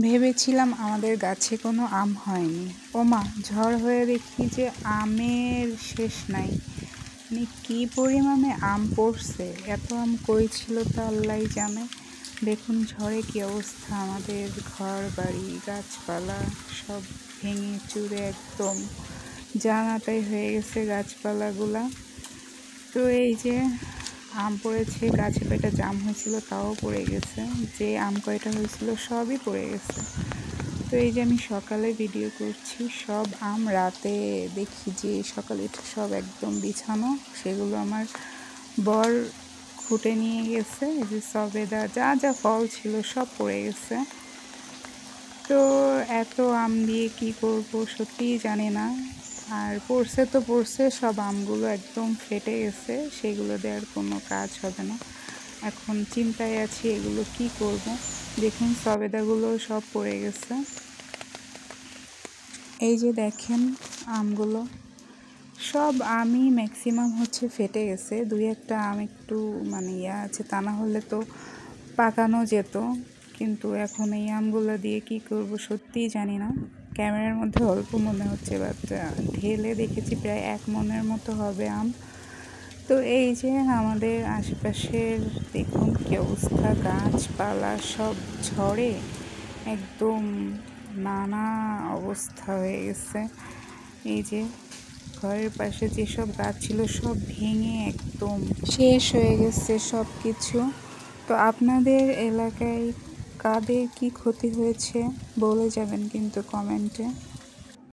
ভেবেছিলাম আমাদের গাছে কোনো আম হয়নি। ওমা, ঝড় হয়ে দেখি যে আমের শেষ নাই। মানে কী পরিমাণে আম পড়ছে, এত আম কই ছিল তা আল্লাহই জানে। দেখুন ঝড়ে কী অবস্থা, আমাদের ঘর বাড়ি গাছপালা সব ভেঙে চুরে একদম জানাতাই হয়ে গেছে গাছপালাগুলা। তো এই যে আম পড়েছে, গাছে কয়টা জাম হয়েছিল তাও পড়ে গেছে, যে আম কয়টা হয়েছিল সবই পড়ে গেছে। তো এই যে আমি সকালে ভিডিও করছি, সব আম রাতে দেখি যে সকালে উঠে সব একদম বিছানো, সেগুলো আমার বর খুঁটে নিয়ে গেছে। এই যে সবেদা যা যা ফল ছিল সব পড়ে গেছে। তো এত আম দিয়ে কি করব সত্যিই জানি না। আর পড়ছে তো পড়ছে, সব আমগুলো একদম ফেটে গেছে, সেগুলো দেওয়ার কোনো কাজ হবে না। এখন চিন্তায় আছি এগুলো কি করব। দেখুন সবেদাগুলো সব পড়ে গেছে। এই যে দেখেন আমগুলো, সব আমই ম্যাক্সিমাম হচ্ছে ফেটে গেছে। দুই একটা আম একটু মানে আছে, তা না হলে তো পাকানো যেত। কিন্তু এখন এই আমগুলো দিয়ে কি করব সত্যিই জানি না। ক্যামেরার মধ্যে অল্প মনে হচ্ছে, বাট ঢেলে দেখেছি প্রায় 1 মনের মতো হবে আম। তো এই যে আমাদের আশেপাশের দেখুন কী অবস্থা, গাছপালা সব ঝড়ে একদম নানা অবস্থা হয়ে গেছে। এই যে ঘরের পাশে যেসব গাছ ছিল সব ভেঙে একদম শেষ হয়ে গেছে সব কিছু। তো আপনাদের এলাকায় কাদের কি ক্ষতি হয়েছে বলে যাবেন কিন্তু কমেন্টে।